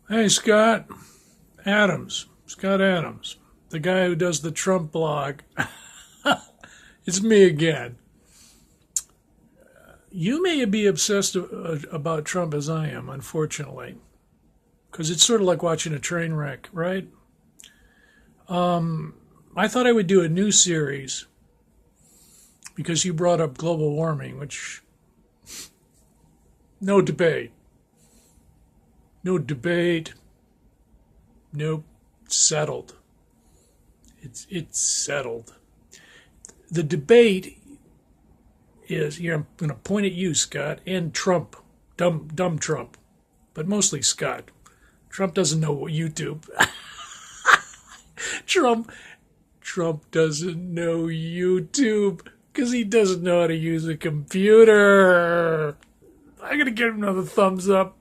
Hey, Scott Scott Adams, the guy who does the Trump blog. It's me again. You may be obsessed about Trump as I am, unfortunately, because it's sort of like watching a train wreck, right? I thought I would do a new series because you brought up global warming, which, no debate. No debate. Nope. Settled. It's settled. The debate is here. I'm going to point at you, Scott, and Trump, dumb Trump, but mostly Scott. Trump doesn't know what YouTube. Trump Trump doesn't know YouTube because he doesn't know how to use a computer. I'm gonna give him another thumbs up.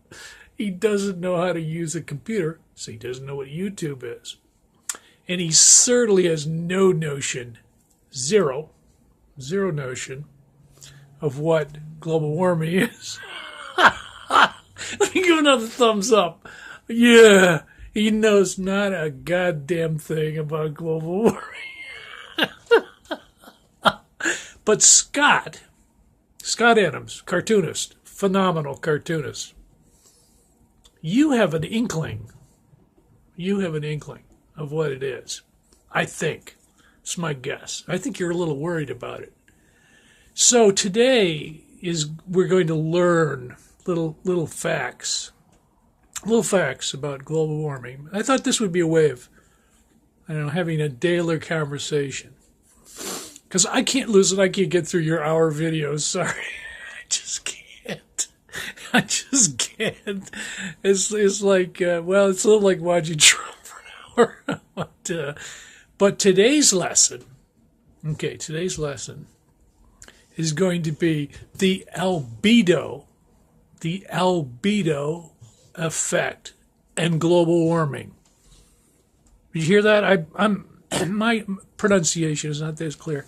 He doesn't know how to use a computer, so he doesn't know what YouTube is. And he certainly has no notion, zero notion of what global warming is. Let me give him another thumbs up. Yeah, he knows not a goddamn thing about global warming. But Scott Adams, cartoonist, phenomenal cartoonist, you have an inkling. You have an inkling of what it is. I think. It's my guess. I think you're a little worried about it. So today is we're going to learn little facts. Little facts about global warming. I thought this would be a way of, I don't know, having a daily conversation. Because I can't listen. I can't get through your hour videos. Sorry. I just can't. I just can't. It's like, well, it's a little like watching Trump for an hour. But today's lesson, today's lesson is going to be the albedo effect and global warming. Did you hear that? I'm my pronunciation is not this clear,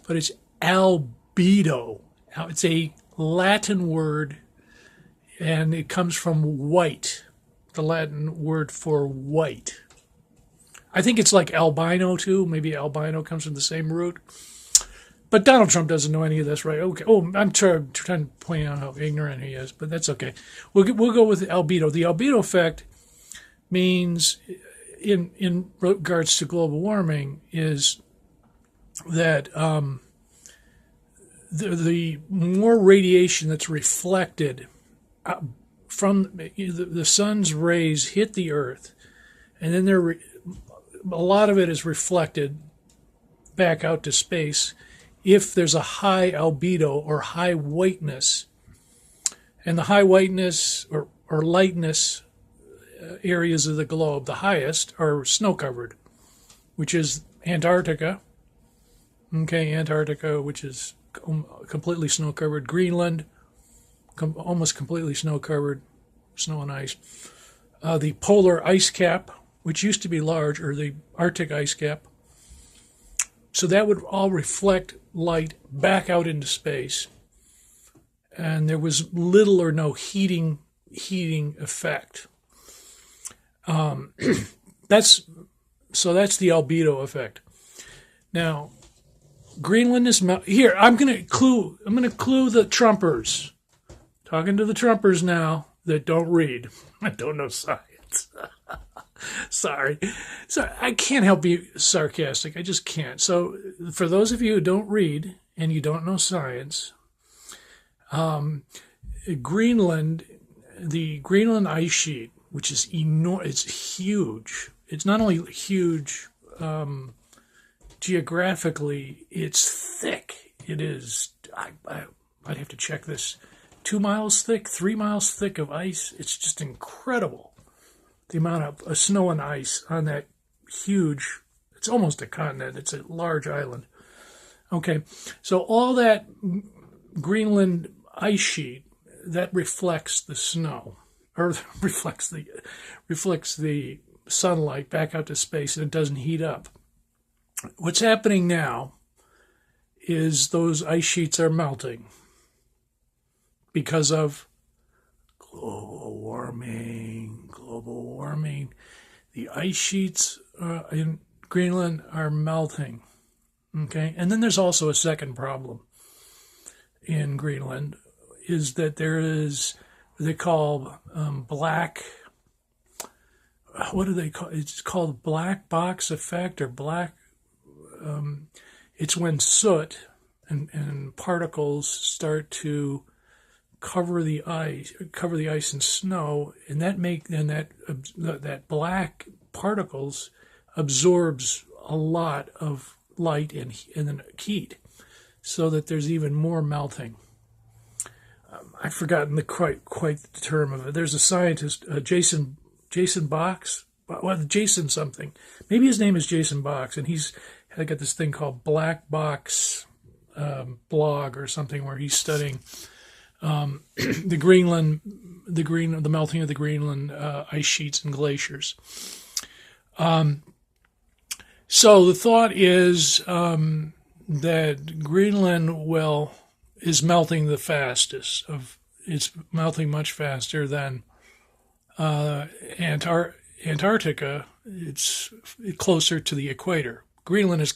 but it's albedo. It's a Latin word, and it comes from white, the Latin word for white. I think it's like albino too. Maybe albino comes from the same root. But Donald Trump doesn't know any of this, right? Okay. Oh, I'm trying to point out how ignorant he is, but that's okay. We'll go with albedo. The albedo effect means, in regards to global warming, is that the more radiation that's reflected from the sun's rays hit the Earth, and then a lot of it is reflected back out to space. If there's a high albedo or high whiteness, and the high whiteness or lightness areas of the globe, the highest are snow covered, which is Antarctica. Okay, Antarctica, which is completely snow covered. Greenland, almost completely snow covered, snow and ice. The polar ice cap, which used to be large, or the Arctic ice cap. So that would all reflect light back out into space. And there was little or no heating effect. That's the albedo effect. Now, Greenland is here. I'm gonna clue the Trumpers. Talking to the Trumpers now that don't read. I don't know science. Sorry, I can't help being sarcastic. I just can't. So, for those of you who don't read and you don't know science, Greenland, the Greenland ice sheet, which is enormous, it's huge. It's not only huge geographically, it's thick. It is. I'd have to check this. 2 miles thick, 3 miles thick of ice. It's just incredible. The amount of snow and ice on that huge, it's almost a continent. It's a large island. Okay, so all that Greenland ice sheet, that reflects the snow, or reflects the sunlight back out to space, and it doesn't heat up. What's happening now is those ice sheets are melting because of global warming. The ice sheets in Greenland are melting. Okay, and then there's also a second problem in Greenland, is that there is what they call black. What do they call? It's called black box effect or black. It's when soot and particles start to cover the ice and snow, and that black particles absorbs a lot of light and then heat, so that there's even more melting. I've forgotten quite the term of it. There's a scientist, Jason Box, Jason something. Maybe his name is Jason Box, and he's got this thing called Black Box blog or something, where he's studying the melting of the Greenland ice sheets and glaciers. So the thought is that Greenland is melting the fastest. It's melting much faster than Antarctica. It's closer to the equator. Greenland is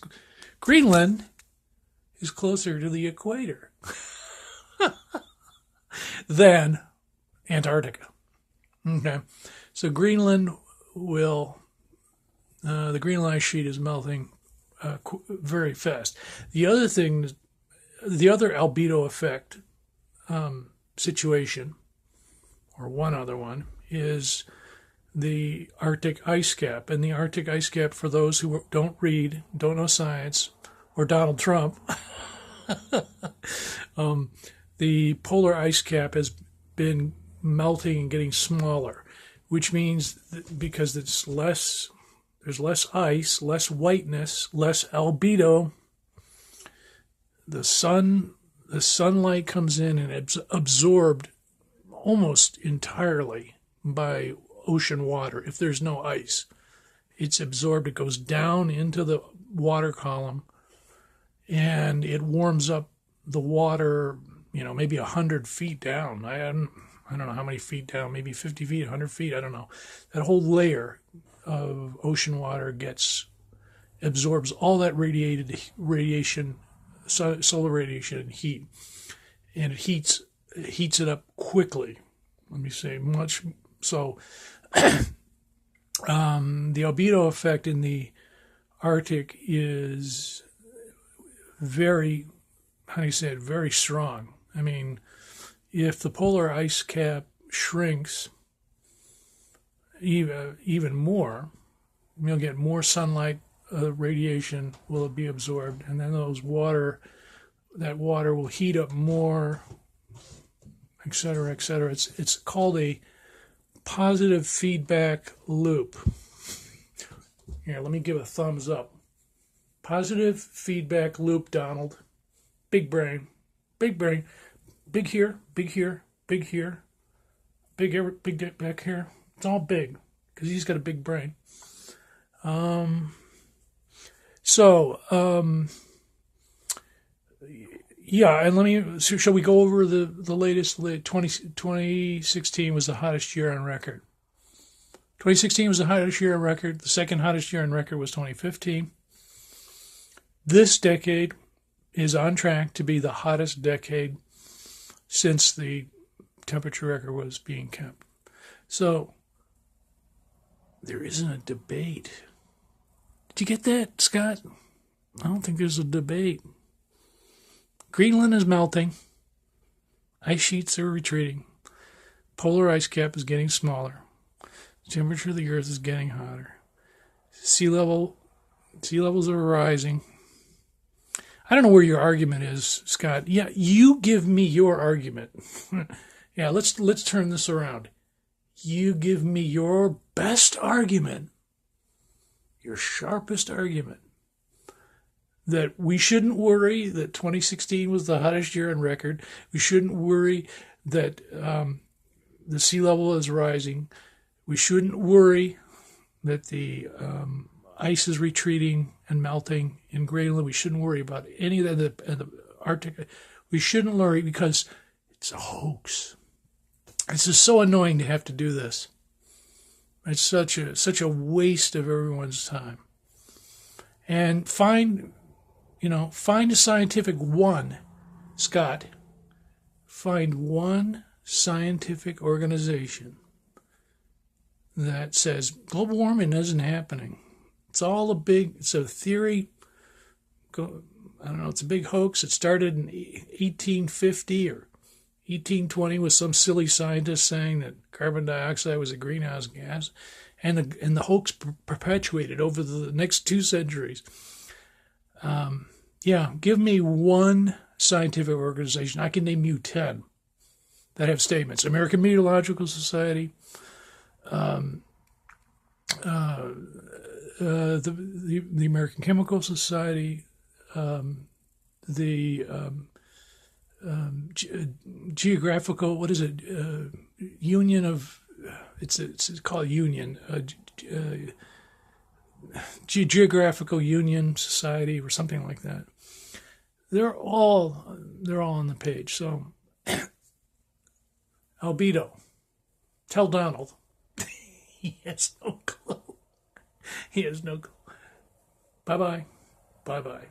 closer to the equator than Antarctica. Okay, so Greenland the Greenland ice sheet is melting very fast. The other albedo effect situation, or one other one, is the Arctic ice cap. And the Arctic ice cap, for those who don't know science, or Donald Trump, the polar ice cap has been melting and getting smaller, which means that because there's less ice, less whiteness, less albedo, the sunlight comes in and it's absorbed almost entirely by ocean water. If there's no ice, it's absorbed. It goes down into the water column, and it warms up the water, maybe 100 feet down. I don't know how many feet down, maybe 50 feet, 100 feet, I don't know. That whole layer of ocean water absorbs all that radiation, solar radiation and heat, and it heats it up quickly. Let me say much so. The albedo effect in the Arctic is very strong. I mean, if the polar ice cap shrinks even more, you'll get more sunlight, radiation will be absorbed, and then that water will heat up more, et cetera, et cetera. It's called a positive feedback loop. Here, let me give a thumbs up. Positive feedback loop, Donald. Big brain. Big here, big here, big here, big back here. It's all big because he's got a big brain. Yeah, and shall we go over the latest? 2016 was the hottest year on record. 2016 was the hottest year on record. The second hottest year on record was 2015. This decade is on track to be the hottest decade since the temperature record was being kept. So there isn't a debate. Did you get that, Scott? I don't think there's a debate. Greenland is melting. Ice sheets are retreating. Polar ice cap is getting smaller. The temperature of the Earth is getting hotter. Sea levels are rising. I don't know where your argument is, Scott. Yeah, you give me your argument. Yeah, let's turn this around. You give me your best argument, your sharpest argument, that we shouldn't worry that 2016 was the hottest year on record. We shouldn't worry that the sea level is rising. We shouldn't worry that the ice is retreating and melting in Greenland. We shouldn't worry about any of the Arctic. We shouldn't worry because it's a hoax. It's just so annoying to have to do this. It's such a waste of everyone's time. And find a scientific one, Scott. Find one scientific organization that says global warming isn't happening. It's a theory. I don't know, it's a big hoax. It started in 1850 or 1820 with some silly scientist saying that carbon dioxide was a greenhouse gas, and the hoax perpetuated over the next 2 centuries. Give me one scientific organization. I can name you 10 that have statements. American Meteorological Society, the American Chemical Society, the geographical, what is it? Union of, it's called Union, Geographical Union Society or something like that. They're all on the page. So, Albedo, tell Donald. He has no clue. He has no clue. Bye-bye. Bye-bye.